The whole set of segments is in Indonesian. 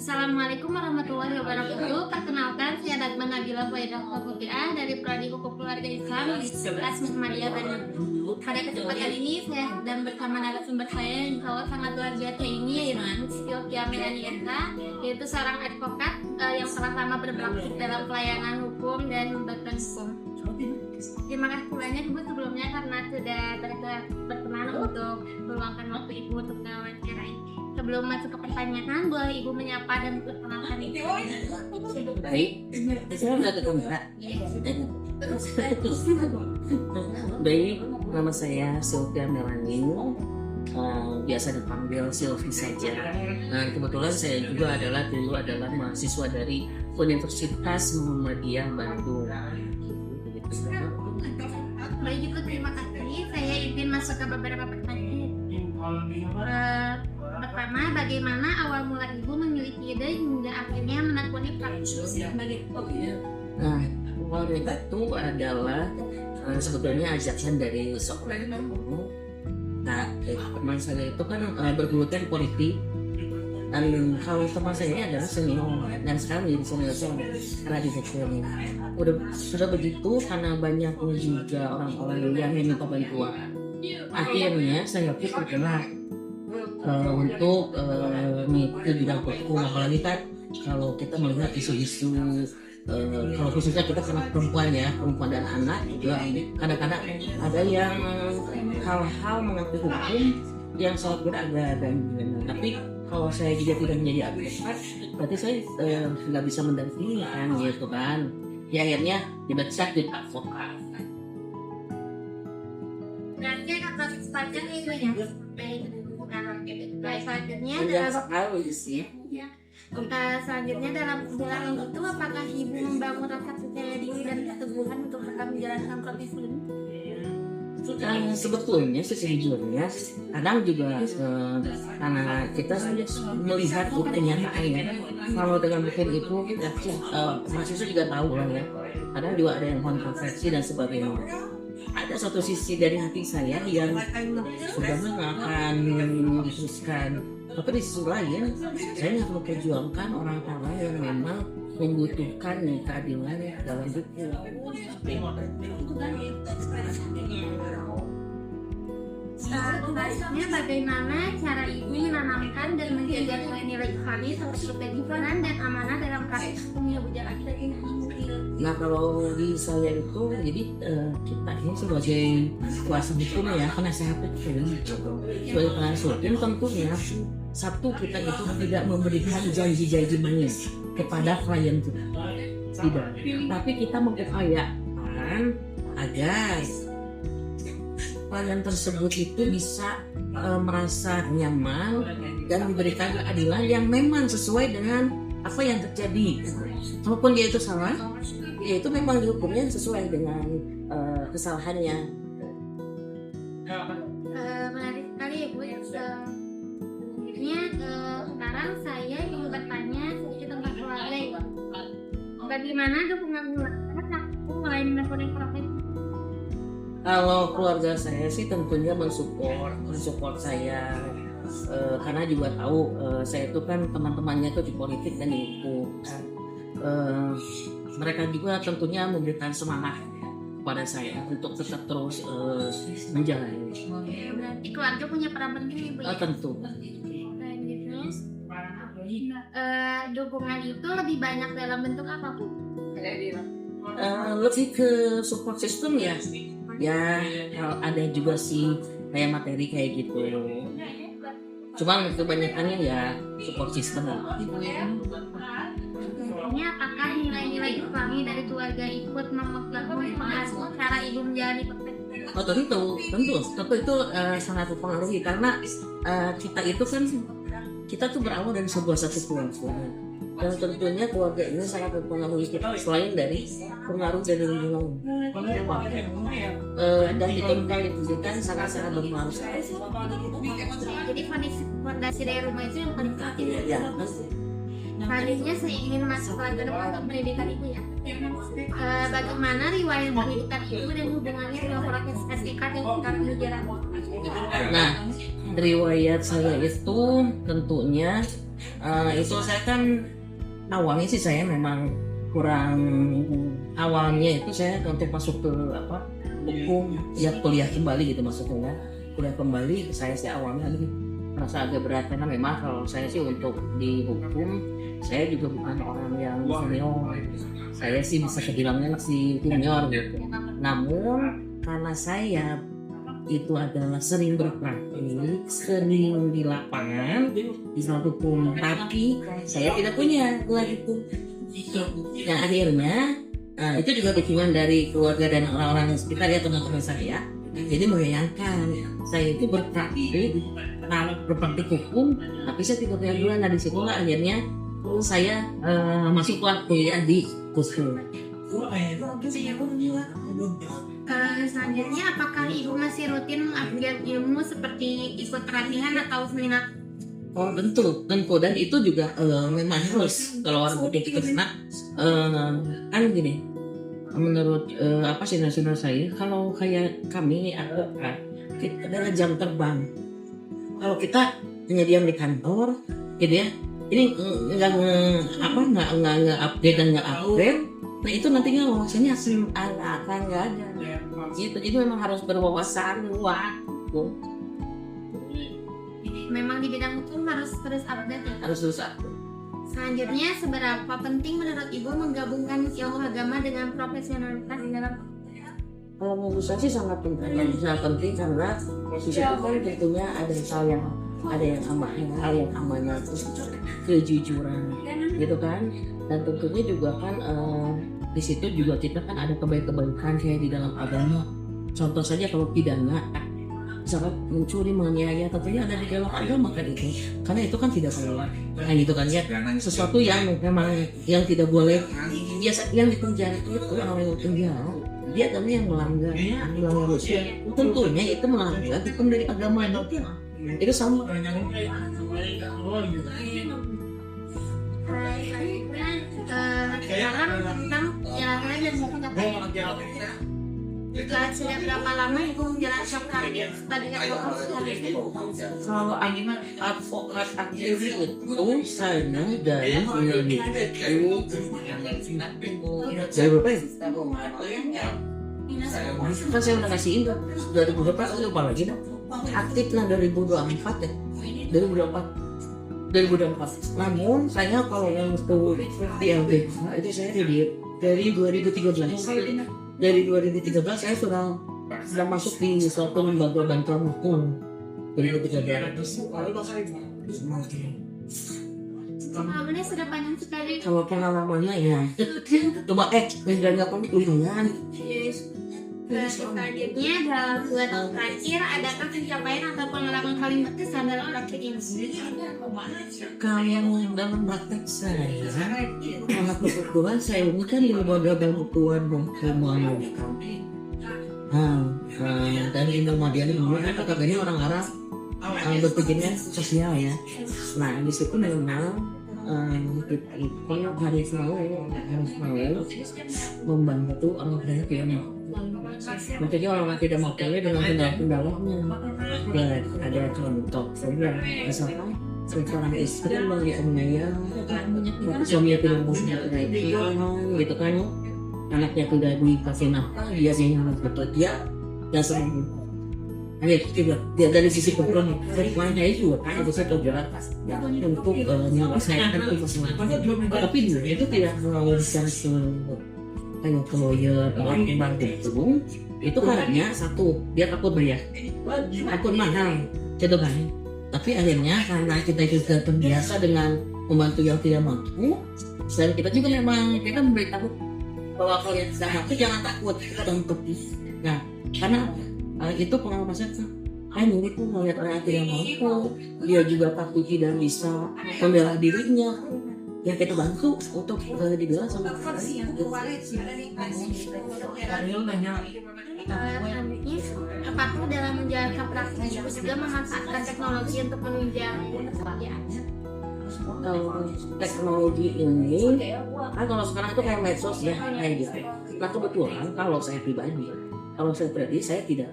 Assalamualaikum warahmatullahi wabarakatuh. Perkenalkan, saya Dagma Nabila Faidah Fakutia dari Prodi Hukum Keluarga Islam di kelas Muhammadiyah Bandung. Pada kesempatan ini saya sedang bersama narasumber saya yang insya Allah sangat luar biasa ini, yaitu Sylvia Melanieta, yaitu seorang advokat yang telah lama berpraktik dalam pelayanan hukum dan membantu hukum. Terima kasih banyak Ibu sebelumnya karena sudah berkenan untuk meluangkan waktu Ibu untuk mewawancarai. Sebelum masuk ke pertanyaan, boleh Ibu menyapa dan memperkenalkan Ibu? Baik, saya udah ketemu Kak. Baik, nama saya Sylvia Melanie, biasa dipanggil Sylvie saja. Kebetulan saya juga dulu adalah mahasiswa dari Universitas Muhammadiyah Bandung. Baik Ibu, terima kasih. Saya izin masuk ke beberapa pertanyaan. Pertama, bagaimana awal mula Ibu memiliki ide hingga akhirnya menekuni praktik sebagai advokat? Nah, awalnya itu adalah sebetulnya ajakan dari seorang teman. Nah, teman saya itu kan bergelutan politik, dan kalau teman saya ini adalah senior dan sekarang jadi senior karena di sekolah. Sudah begitu karena banyaknya juga orang-orang yang minta bantuan. Akhirnya saya pun bergerak untuk mengikuti bidang hukum, apalagi kan kalau kita melihat isu-isu kalau khususnya kita karena perempuan dan anak juga kadang-kadang ada yang hal-hal mengenai hukum yang saya kira agak gimana. Tapi kalau saya juga tidak menjadi advokat, berarti saya nggak bisa mendampingi kan gitu kan. Ya akhirnya dipecat jadi advokat. Berarti akan proses panjang Ibu ya? Selanjutnya dalam perjalanan itu apakah Ibu membangun rasa percaya diri dan keteguhan untuk tetap menjalankan profesi ini? Sebetulnya sejujurnya kadang juga karena kita melihat kenyataannya, kalau dengan mungkin itu kita mahasiswa juga tahu lah ya, kadang juga ada yang kontroversi dan sebagainya. Ada satu sisi dari hati saya yang sudah akan diteruskan, tapi di sisi lain saya harus memperjuangkan orang-orang yang memang membutuhkan keadilan dalam hukum. Selanjutnya, bagaimana cara Ibu menanamkan dan menjaga nilai islami seperti kejujuran dan amanah dalam praktik hukum yang berjalan? Nah, kalau di saya itu jadi kita ini sebagai kuasa hukum ya, penasehat hukum, sebagai penasehat hukum tentunya satu, kita itu tidak memberikan janji-janji manis kepada klien kita, tidak, tapi kita mengupayakan agar klien tersebut itu bisa merasa nyaman dan diberikan keadilan yang memang sesuai dengan apa yang terjadi. Walaupun dia itu salah, ya itu memang dihukumnya sesuai dengan kesalahannya. Menarik sekali ya Bu. Selanjutnya sekarang saya ingin bertanya sedikit tentang keluarga. Bagaimana dukungan keluarga mulai menekuni profesi? Kalau keluarga saya sih tentunya mensupport saya, karena juga tahu saya itu kan teman-temannya itu di politik dan di hukum. Mereka juga tentunya memberikan semangat kepada saya untuk tetap terus menjalani. Berarti keluarga punya peran penting Ibu ya? Tentu. Dukungan itu lebih banyak dalam bentuk apa Bu? Lebih ke support system ya. Ya ada juga sih kayak materi kayak gitu. Cuman kebanyakannya ya support system. Ini apakah nilai-nilai Islami dari keluarga ikut mempengaruhi cara Ibu menjalani profesi? Oh tentu itu sangat mempengaruhi karena kita tuh berawal dari sebuah satu keluarga, dan tentunya keluarga ini sangat mempengaruhi kita selain dari pengaruh dari lingkungan, dan itu kan sangat-sangat berpengaruh. Jadi fondasi dari rumah itu yang paling penting ya. Selanjutnya saya ingin masuk lagi untuk pendidikan Ibu ya. Bagaimana riwayat pendidikan Ibu dan hubungannya dengan proses etikat yang sekarang dijalani? Nah, riwayat saya itu tentunya Itu saya kan awalnya sih saya memang kurang, awalnya itu saya untuk masuk ke hukum ya, kuliah kembali gitu maksudnya, kuliah kembali saya sih awalnya merasa agak berat karena memang kalau saya sih untuk di hukum saya juga bukan orang yang senior, saya sih bisa kebilangnya masih junior gitu. Namun karena saya itu adalah sering berpraktik, sering di lapangan di suatu hukum, tapi saya tidak punya gelar itu. Yang akhirnya itu juga dukungan dari keluarga dan orang-orang sekitar ya, teman-teman saya. Jadi menyayangkan saya itu berpraktik hukum, tapi saya tidak punya gelar. Nah disitulah akhirnya saya masuk kuliah di KUSU. Selanjutnya, apakah ibu masih rutin mengupgrade ilmu seperti ikut pelatihan atau seminar? Oh tentu, dan itu juga memang harus kalau orang udah ikut senat, kan gini, menurut senior saya, kalau kayak kami kita adalah jam terbang. Kalau kita hanya diam di kantor, gitu ya, ini nggak update dan nggak upgrade, nah itu nantinya wawasannya akan nggak ada. Gitu, jadi memang harus berwawasan luas. Memang di bidang hukum harus terus update ya? Harus terus update. Selanjutnya, seberapa penting menurut ibu menggabungkan ilmu agama dengan profesionalitas di dalam? Kalau menurut saya sih sangat penting karena di situ kan tentunya ada yang amanah terus kejujuran gitu kan, dan tentunya juga kan di situ juga kita kan ada kebaikan kayak di dalam agama. Contoh saja kalau pidana, misalkan mencuri, menganiaya, tentunya ada di dalam agama kan itu, karena itu kan tidak boleh, nah gitu kan ya, sesuatu yang memang yang tidak boleh, biasa yang dipenjara itu orang yang penjara dia kan yang melanggar usia, tentunya itu melanggar hukum dari agama itu sama. Sekarang tentang jalan dan buku sudah berapa lama ibu menjalankan karir tadinya Kalau advokat aktif itu saya dari berapa ya? Kan saya udah kasihin tuh 2024, lupa lagi dah. Aktif lah 2024 ya, 2024. Namun saya kalau yang untuk di LBH itu saya dari 2013. Dari 2013 saya sudah masuk di suatu lembaga bantuan hukum 2013. Pengalamannya sudah panjang sekali. Kalau pengalamannya ya, coba nggak pengalaman. Selanjutnya, dalam 2 tahun terakhir, adakah pencapaian atau pengalaman paling berkesan dalam praktik ini? Kalau dalam praktek saya, karena kebetulan saya ini kan di lembaga bantuan hukum Muhammadiyah. Dan di Muhammadiyah ini kan katanya orang Arab berpikirnya sosial ya. Nah di situ memang kita itu harus mau membantu orang yang tidak mau. Maksudnya orang tidak mau kuliah dengan kendala-kendalanya. Ya ada contoh saja, misalkan seorang istri menganiaya suaminya tidak mau gitu kan, anaknya tidak dikasih nafkah, dia harus bekerja dan semua. Dia dari sisi keperluan saya juga kan itu saya kerja untuk menyelesaikan itu semua, tapi dia itu tidak melakukan kayak ke lawyer atau pembantu itu karena satu dia takut bayar, takut mahal gitu kan. Tapi akhirnya karena kita juga terbiasa dengan membantu yang tidak mampu, dan kita juga memang kita memberitahu bahwa kalau yang tidak mampu jangan takut, kita bantu. Nah karena itu pengalaman saya ini tuh melihat orang yang tidak mampu, dia juga takut tidak bisa membela dirinya, ya kita bantu untuk dibela sama apakah dalam menjalankan praktek juga memanfaatkan teknologi untuk menunjang pekerjaan? Teknologi ini kan kalau sekarang itu kayak medsos ya kayak gitu. Nah kebetulan kalau saya pribadi saya tidak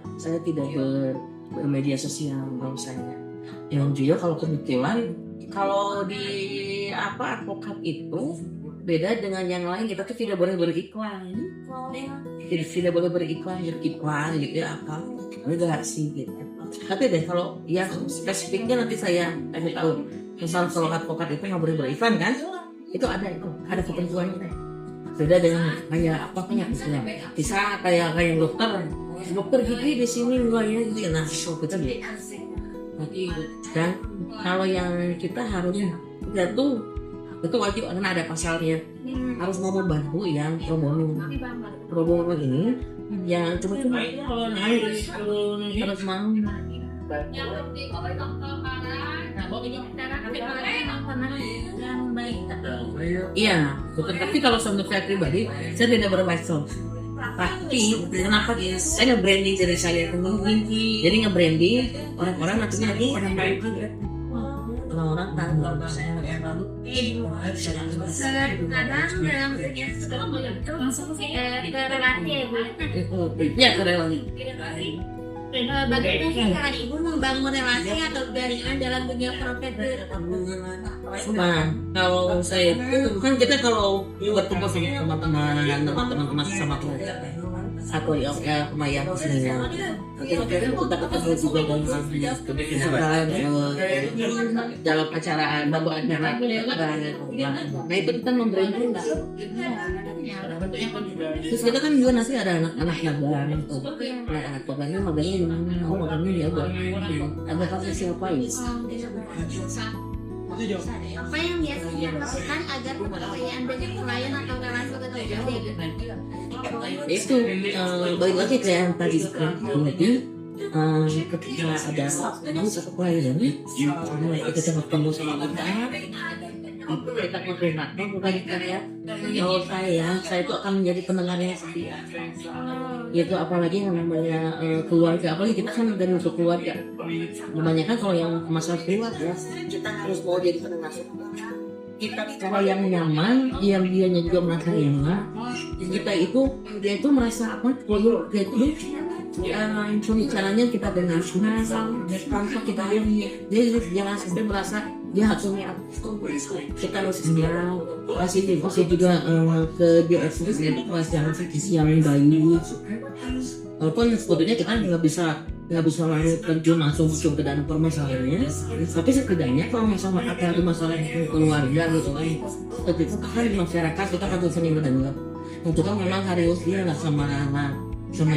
bermedia sosial kalau saya. Yang juga kalau kebetulan kalau di advokat itu beda dengan yang lain, kita tuh tidak boleh beriklan, tidak boleh beriklan gitu ya, apa enggak sih gitu. Tapi deh kalau yang spesifiknya nanti saya kasih tahu. Misal kalau advokat itu nggak boleh beriklan kan, itu ada ketentuannya. Beda dengan kayak apa penyakitnya, bisa kayak dokter gigi di sini enggak ya gitu ya, nah itu kita gitu. Dan kalau yang kita harus itu wajib karena ada pasalnya, harus mau membantu yang pro bono ini yang cuma harus mau. Iya, betul. Tapi kalau untuk saya pribadi, saya tidak bermaksud. Tapi kenapa saya nge-branding diri saya jadi nge-branding orang-orang nantinya lagi orang-orang tahu kalau saya kadang dalam ke relasi ya Bu. Ya ke relasi. Bagaimana sih cara Ibu membangun relasi atau jaringan dalam dunia profesi? Nah, kalau saya itu kan kita kalau bertemu sama teman-teman sama keluarga atau ya lumayan senior, kita ketemu juga dalam acara nah itu kita membranding. Terus kita kan juga nanti ada anak-anak magang, anak magangnya magangnya dia ada kasih siapa ya? Apa yang biasanya dilakukan agar kepercayaan dengan klien atau relasi tetap terjaga? Itu balik lagi kayak yang tadi jadi ketika ada satu klien kita ketemu sama kita koordinator bukan karya. Kalau saya itu akan menjadi pendengarnya setia. Itu apalagi yang namanya keluarga, apalagi kita kan dari untuk keluarga. Kebanyakan kalau yang masalah keluarga kita harus mau jadi pendengar. Kalau yang nyaman, yang dianya juga merasa nyaman, dia itu merasa apa? Dia itu pembicaranya kita dengar tanpa kita lihat, dia jangan sampai merasa dia hasilnya kita harus kasih juga ke dia yang baik. Walaupun sebetulnya kita nggak bisa terjun langsung ke dalam permasalahannya, tapi setidaknya kalau ada masalah keluarga gitu kan, ketika kan di masyarakat kita kan sering mendengar, itu kan memang harus dia lah sama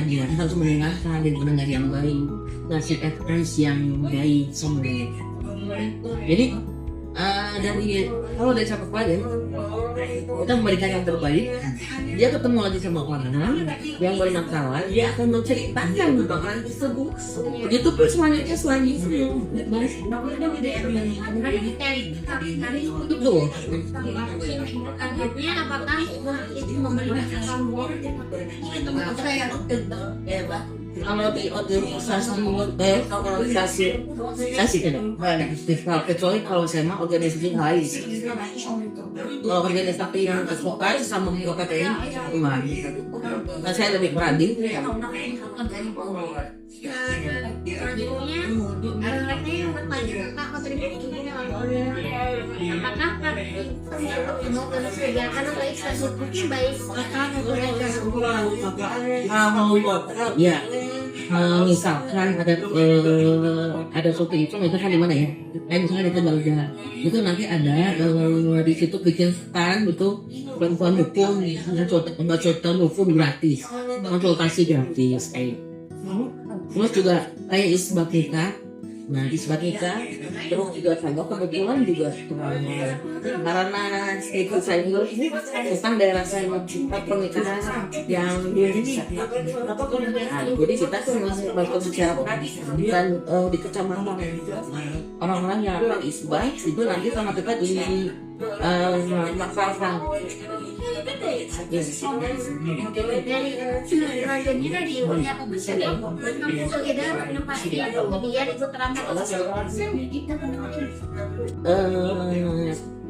dia harus mendengarkan dan mendengar yang baik, ngasih advice yang baik semuanya. Jadi kalau dari satu klien kita memberikan yang terbaik, dia ketemu lagi sama orang yang bermasalah, dia akan menceritakan orang tersebut. Begitu pun selanjutnya betul. Akhirnya apakah itu memberikan kalau di organisasi kecuali kalau saya mah organisasi lain. Kalau organisasi yang terkait sama KPPI, nah saya lebih berani. Ya, misalkan ada suatu itu kan di mana ya? Misalnya di Tegalga, itu nanti ada di situ bikin stand itu bantuan hukum, konsultan hukum gratis, konsultasi gratis terus juga kayak isbat nikah. Nah isbat nikah terus juga saya kebetulan juga karena ikut saya tentang daerah saya mencinta pernikahan yang di Indonesia. Jadi kita tuh bantu masyarakat dan di kecamatan orang-orang yang akan isbat itu nanti sama kita di masyarakat.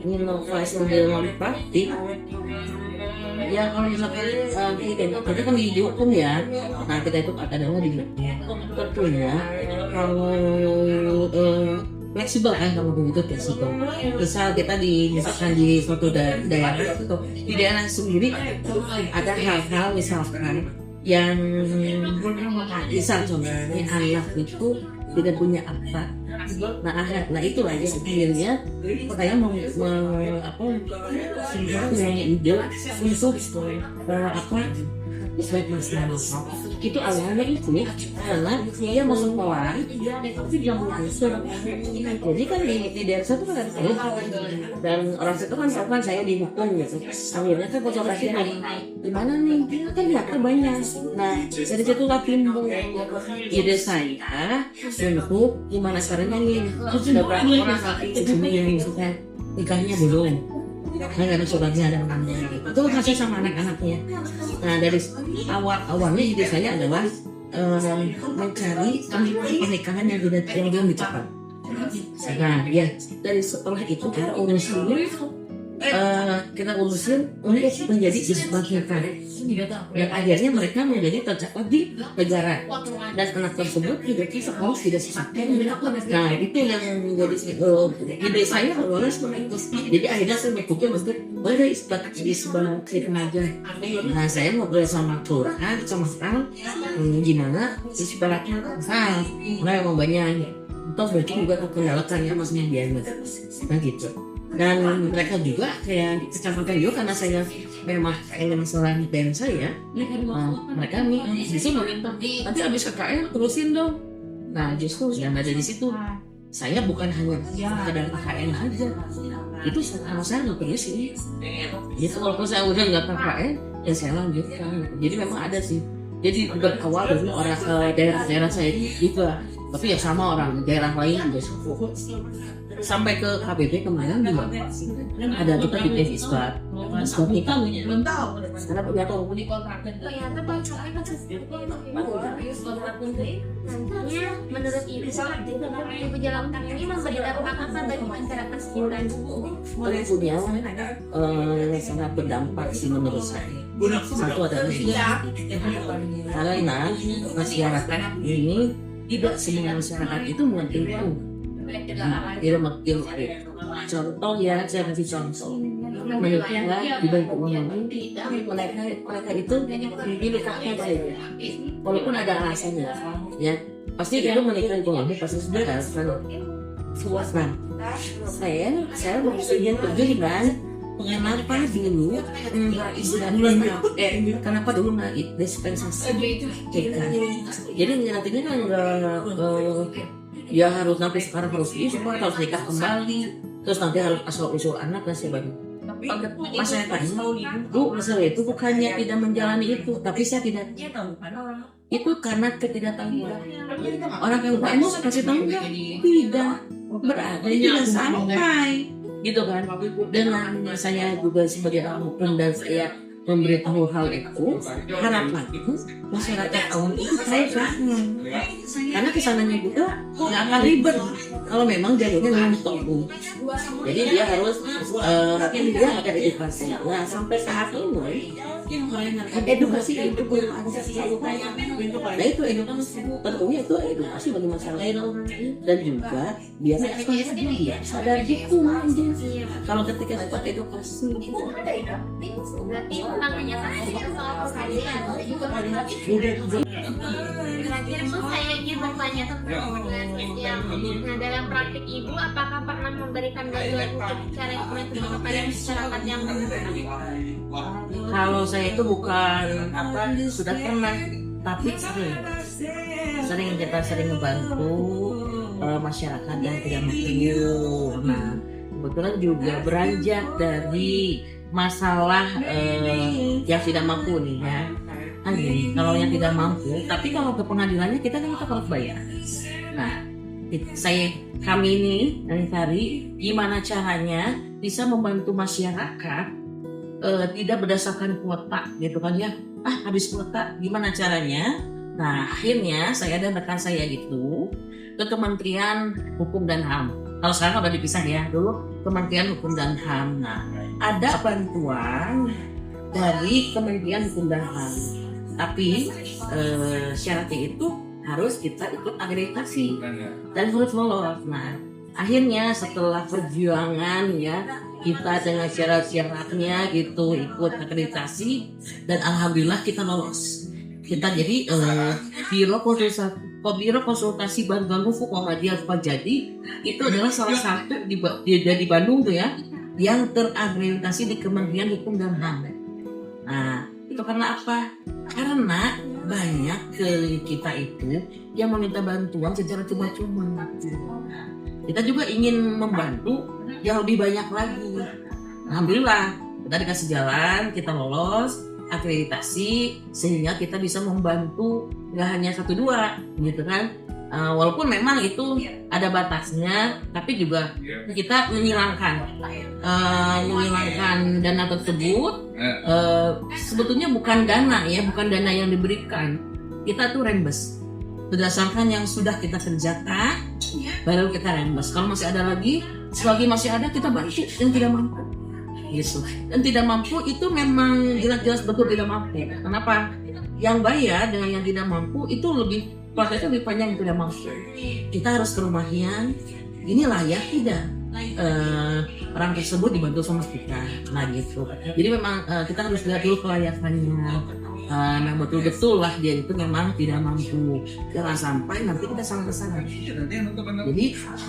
Inovasi dalam praktik ya kalau misalkan kita kan di hukum ya, nah kita itu ada di tentunya kalau fleksibel kan, kalau itu fleksibel. Misal kita misalkan di suatu daerah itu, di daerah sendiri ada hal-hal misalkan yang misal contohnya anak itu tidak punya apa, nah itu aja akhirnya saya mau punya ide untuk sebaik masalah itu awalnya itu karena dia mau sekolah tapi dia mau usul. Jadi kan di desa itu kan ada dan orang situ kan saya dihukum gitu. Akhirnya kan konsultasinya di mana nih kan data banyak. Nah dari situlah timbul ide saya untuk gimana caranya nih sudah berapa orang di sini yang suka nikahnya belum. Kan ada suratnya ada namanya itu kasih sama anak-anaknya. Nah dari awalnya ide saya adalah mencari pernikahan yang belum dicapai. Nah ya dari setelah itu kita urusin untuk menjadi isbat nikah dan akhirnya mereka menjadi tercatat di negara dan anak tersebut juga harus tidak sesatkan. Nah itu yang menjadi ide saya awalnya seperti itu. Jadi akhirnya saya berpikir untuk boleh isbat aja. Nah saya ngobrol sama Tuhan sama Al gimana isbatnya mulai mau banyak atau mungkin juga kendalakan ya maksudnya biaya nah gitu. Dan mereka juga kayak kecamatan juga karena saya memang kayak masalah band saya mereka nih justru meminta nanti abis KKN terusin dong. Nah justru yang ada di situ saya bukan hanya sekedar KKN aja, itu sama saya nggak terusin gitu. Kalau saya udah nggak KKN ya saya lanjutkan. Jadi memang ada sih, jadi berawal dari orang daerah saya juga, tapi ya sama orang daerah lain juga sampai ke KBP kemarin juga ada kita bikin isbat nikah belum tahu karena punya tahu ternyata nantinya menurut ibu jalan kaki ini memberi dampak apa bagi masyarakat sekitar? Tentunya sangat berdampak sih menurut saya. Satu adalah karena masyarakat ini tidak semua masyarakat itu mengerti itu. Contoh ya, saya kasih contoh. Mereka dibantu mereka itu menikahnya saja, walaupun ada alasannya, ya pasti itu menikah itu pasti sudah alasan. Nah, saya maksudnya tujuan kenapa dulu kenapa dulu nggak dispensasi jadi nantinya kan ya harus nanti sekarang harus harus nikah kembali terus nanti harus asal usul anak dan sebagainya. Masyarakat masalah itu bukannya tidak menjalani itu, tapi saya tidak itu karena ketidaktahuan. Orang yang mau kasih tahu tidak berada tidak sampai gitu kan. Dan saya juga sebagai orang hukum dan saya memberitahu hal itu, harapan masyarakat awam itu saya karena kesananya juga nggak akan ribet kalau memang jalurnya nonton. Jadi dia harus dia ada edukasi. Nah sampai saat ini edukasi itu belum ada. Nah itu edukasi tentunya itu edukasi bagi masyarakat dan juga biar dia sadar hukum. Kalau ketika dapat edukasi terakhir itu saya ingin bertanya tentang yang dalam praktik ibu apakah pernah memberikan bantuan hukum secara ekonomi kepada masyarakat yang membutuhkan? Kalau saya itu bukan sudah pernah, tapi sering kita ngebantu masyarakat yang tidak mampu. Nah kebetulan juga beranjak dari masalah yang tidak mampu nih ya. Kalau yang tidak mampu, tapi kalau ke pengadilannya kita kan tetap harus bayar. Nah, kami ini cari gimana caranya bisa membantu masyarakat tidak berdasarkan kuota gitu kan ya. Habis kuota gimana caranya? Nah, akhirnya saya dan rekan saya gitu ke Kementerian Hukum dan HAM. Kalau sekarang udah dipisah ya, dulu Kementerian Hukum dan HAM. Nah, ada bantuan dari Kementerian Hukum dan HAM. Tapi syaratnya itu harus kita ikut akreditasi dan harus lolos. Nah akhirnya setelah perjuangan ya kita dengan syarat-syaratnya gitu ikut akreditasi dan alhamdulillah kita lolos. Kita jadi biro konsultasi bantuan pupuk Muhammadiyah Al-Fajadi itu adalah salah satu di Bandung tuh ya yang terakreditasi di Kementerian Hukum dan HAM. Nah itu karena apa? Karena banyak kita itu yang meminta bantuan secara cuma-cuma. Kita juga ingin membantu yang lebih banyak lagi. Alhamdulillah kita dikasih jalan, kita lolos akreditasi sehingga kita bisa membantu nggak hanya 1-2 gitu kan. Walaupun memang itu ada batasnya, tapi juga kita menghilangkan dana tersebut. Sebetulnya bukan dana yang diberikan, kita tuh reimburse berdasarkan yang sudah kita kerjakan, baru kita reimburse. Kalau masih ada lagi, selagi masih ada kita bantu yang tidak mampu. Gitu. Dan tidak mampu itu memang jelas-jelas betul tidak mampu. Kenapa? Yang bayar dengan yang tidak mampu itu prosesnya lebih panjang yang tidak mampu. Kita harus ke rumahnya, ini layak tidak orang tersebut dibantu sama kita. Nah gitu. Jadi memang kita harus lihat dulu kelayakannya. Nah betul-betul lah dia itu memang tidak mampu. Jangan sampai nanti kita salah sasaran. Jadi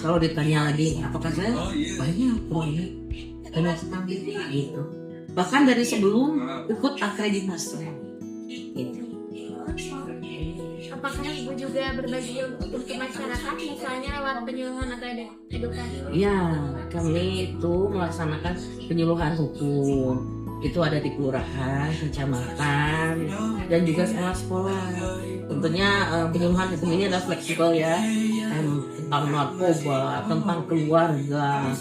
kalau ditanya lagi apakah saya banyak gitu. Bahkan dari sebelum ikut akreditasi. Gitu. Apakah Ibu juga berbagi untuk masyarakat, misalnya lewat penyuluhan atau edukasi? Ya, kami itu melaksanakan penyuluhan hukum. Itu ada di kelurahan, kecamatan, dan juga sekolah-sekolah. Tentunya penyuluhan hukum ini adalah fleksibel ya, tentang narkoba, tentang keluarga.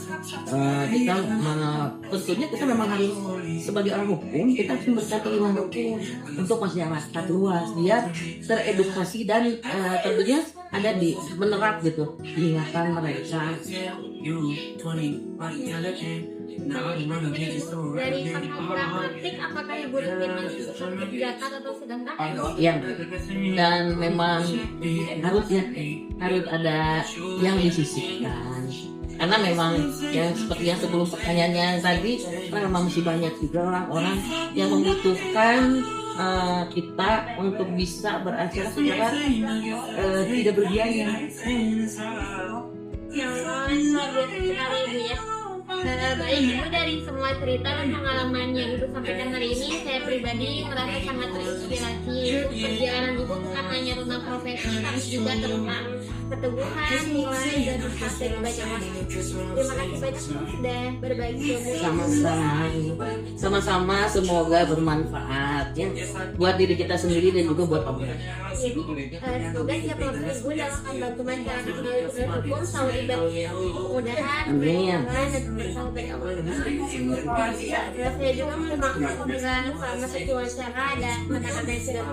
Tentunya kita memang harus sebagai orang hukum kita harus memberikan penyuluhan hukum untuk masyarakat luas, dia teredukasi dan tentunya ada di menerap gitu ingatan mereka. Dari pengaturan praktik, apakah Ibu rutin melakukan kegiatan atau sedangkan? Ya, dan memang harus ada yang disisihkan. Karena memang yang seperti yang sebelum pertanyaannya tadi, memang masih banyak juga orang-orang yang membutuhkan kita untuk bisa beracara secara tidak berbiaya. Luar biasa sekali Ibu ya. Baik Ibu, dari semua cerita dan pengalaman yang Ibu sampaikan hari ini, saya pribadi merasa sangat terinspirasi. Perjalanan Ibu bukan hanya tentang profesi, tapi juga tentang keteguhan, nilai, dan ikhlas dari banyak orang. Terima kasih banyak Ibu sudah berbagi ilmu. Sama-sama, semoga bermanfaat ya buat diri kita sendiri dan juga buat orang. Semoga siap lebih Ibu dalam membantu masyarakat melalui hukum selalu diberi kemudahan, dan bersama dari Allah. Saya juga terima kasih apabila selama sesi wawancara ada kata-kata yang sudah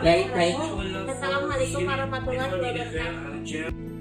Baik. Assalamualaikum warahmatullahi wabarakatuh.